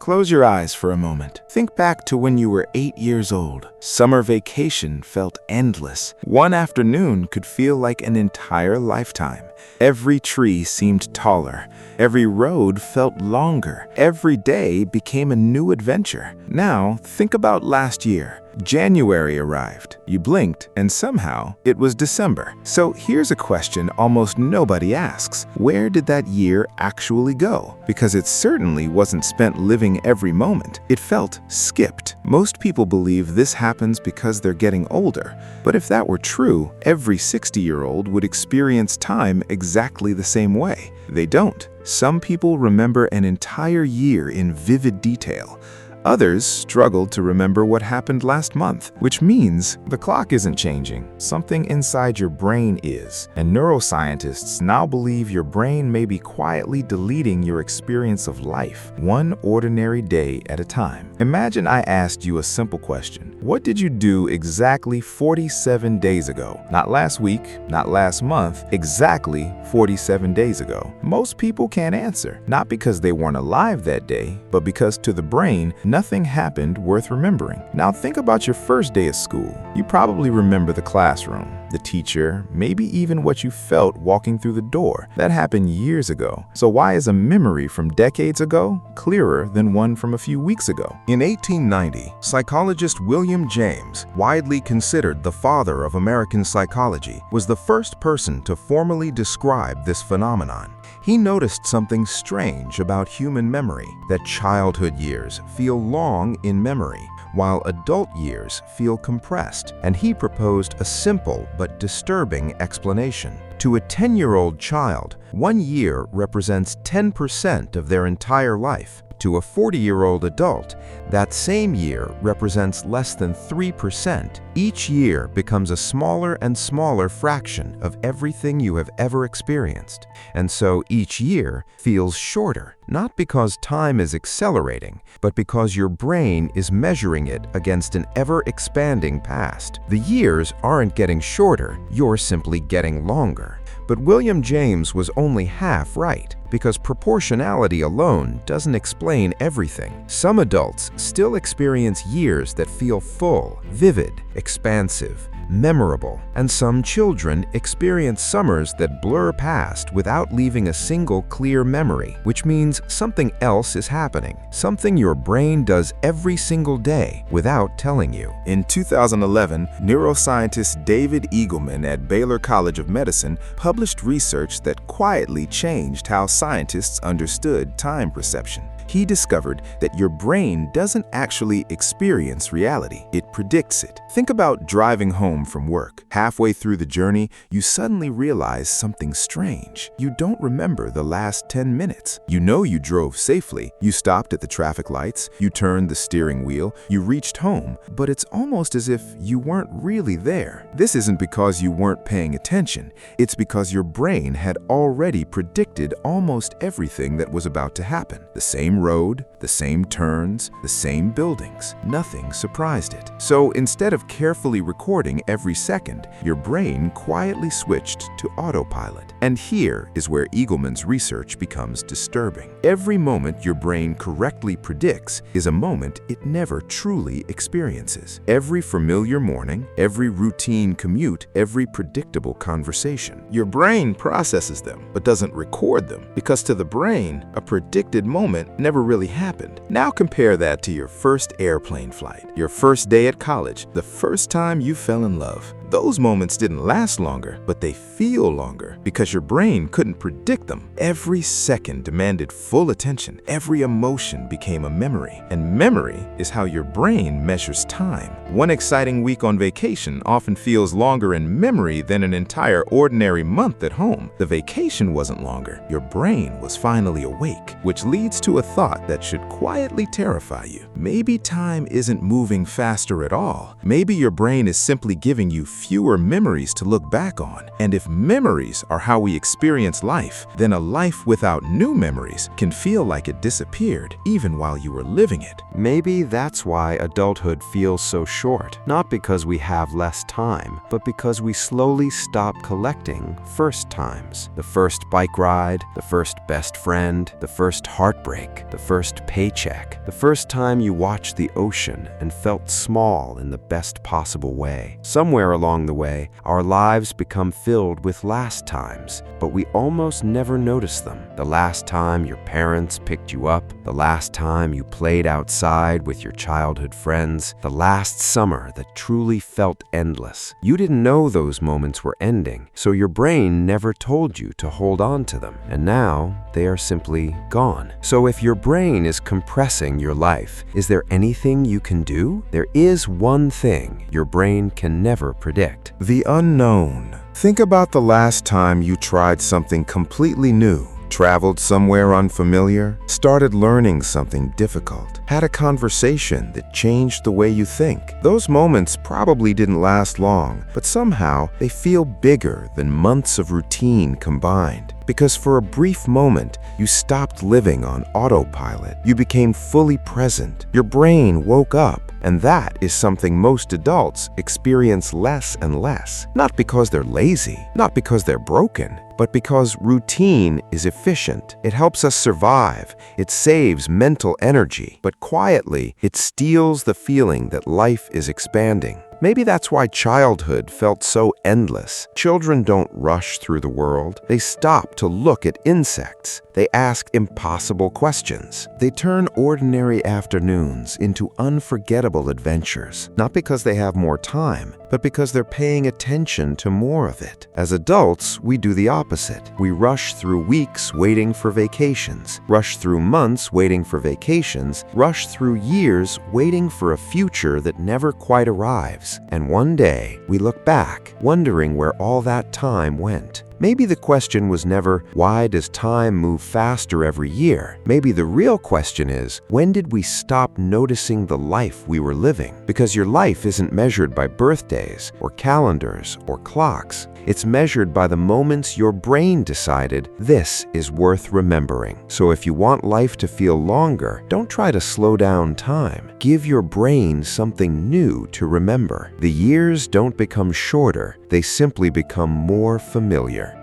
Close your eyes for a moment. Think back to when you were 8 years old. Summer vacation felt endless. One afternoon could feel like an entire lifetime. Every tree seemed taller. Every road felt longer. Every day became a new adventure. Now, think about last year. January arrived. You blinked, and somehow it was December. So here's a question almost nobody asks. Where did that year actually go? Because it certainly wasn't spent living every moment. It felt skipped. Most people believe this happens because they're getting older. But if that were true, every 60-year-old would experience time exactly the same way. They don't. Some people remember an entire year in vivid detail. Others struggled to remember what happened last month, which means the clock isn't changing. Something inside your brain is. And neuroscientists now believe your brain may be quietly deleting your experience of life, one ordinary day at a time. Imagine I asked you a simple question. What did you do exactly 47 days ago? Not last week, not last month, exactly 47 days ago. Most people can't answer, not because they weren't alive that day, but because to the brain, nothing happened worth remembering. Now think about your first day of school. You probably remember the classroom, the teacher, maybe even what you felt walking through the door. That happened years ago. So why is a memory from decades ago clearer than one from a few weeks ago? In 1890, psychologist William James, widely considered the father of American psychology, was the first person to formally describe this phenomenon. He noticed something strange about human memory, that childhood years feel long in memory, while adult years feel compressed, and he proposed a simple but disturbing explanation. To a 10-year-old child, 1 year represents 10% of their entire life. To a 40-year-old adult, that same year represents less than 3%. Each year becomes a smaller and smaller fraction of everything you have ever experienced. And so each year feels shorter, not because time is accelerating, but because your brain is measuring it against an ever-expanding past. The years aren't getting shorter, you're simply getting longer. But William James was only half right, because proportionality alone doesn't explain everything. Some adults still experience years that feel full, vivid, expansive, memorable, and some children experience summers that blur past without leaving a single clear memory, which means something else is happening, something your brain does every single day without telling you. In 2011, neuroscientist David Eagleman at Baylor College of Medicine published research that quietly changed how scientists understood time perception. He discovered that your brain doesn't actually experience reality, it predicts it. Think about driving home from work. Halfway through the journey, you suddenly realize something strange. You don't remember the last 10 minutes. You know you drove safely, you stopped at the traffic lights, you turned the steering wheel, you reached home, but it's almost as if you weren't really there. This isn't because you weren't paying attention, it's because your brain had already predicted almost everything that was about to happen. The same road, the same turns, the same buildings. Nothing surprised it. So instead of carefully recording every second, your brain quietly switched to autopilot. And here is where Eagleman's research becomes disturbing. Every moment your brain correctly predicts is a moment it never truly experiences. Every familiar morning, every routine commute, every predictable conversation. Your brain processes them, but doesn't record them, because to the brain, a predicted moment never really happened. Now compare that to your first airplane flight, your first day at college, the first time you fell in love. Those moments didn't last longer, but they feel longer because your brain couldn't predict them. Every second demanded full attention. Every emotion became a memory. And memory is how your brain measures time. One exciting week on vacation often feels longer in memory than an entire ordinary month at home. The vacation wasn't longer. Your brain was finally awake, which leads to a thought that should quietly terrify you. Maybe time isn't moving faster at all. Maybe your brain is simply giving you fewer memories to look back on. And if memories are how we experience life, then a life without new memories can feel like it disappeared even while you were living it. Maybe that's why adulthood feels so short. Not because we have less time, but because we slowly stop collecting first times. The first bike ride, the first best friend, the first heartbreak, the first paycheck, the first time you watched the ocean and felt small in the best possible way. Somewhere along the way, our lives become filled with last times, but we almost never notice them. The last time your parents picked you up, the last time you played outside with your childhood friends, the last summer that truly felt endless. You didn't know those moments were ending, so your brain never told you to hold on to them, and now they are simply gone. So if your brain is compressing your life, is there anything you can do? There is one thing your brain can never predict: the unknown. Think about the last time you tried something completely new, traveled somewhere unfamiliar, started learning something difficult, had a conversation that changed the way you think. Those moments probably didn't last long, but somehow they feel bigger than months of routine combined. Because for a brief moment, you stopped living on autopilot. You became fully present. Your brain woke up. And that is something most adults experience less and less. Not because they're lazy, not because they're broken, but because routine is efficient. It helps us survive. It saves mental energy. But quietly, it steals the feeling that life is expanding. Maybe that's why childhood felt so endless. Children don't rush through the world. They stop to look at insects. They ask impossible questions. They turn ordinary afternoons into unforgettable adventures, not because they have more time, but because they're paying attention to more of it. As adults, we do the opposite. We rush through weeks waiting for vacations, rush through months waiting for vacations, rush through years waiting for a future that never quite arrives. And one day, we look back, wondering where all that time went. Maybe the question was never, why does time move faster every year? Maybe the real question is, when did we stop noticing the life we were living? Because your life isn't measured by birthdays or calendars or clocks. It's measured by the moments your brain decided this is worth remembering. So if you want life to feel longer, don't try to slow down time. Give your brain something new to remember. The years don't become shorter, they simply become more familiar.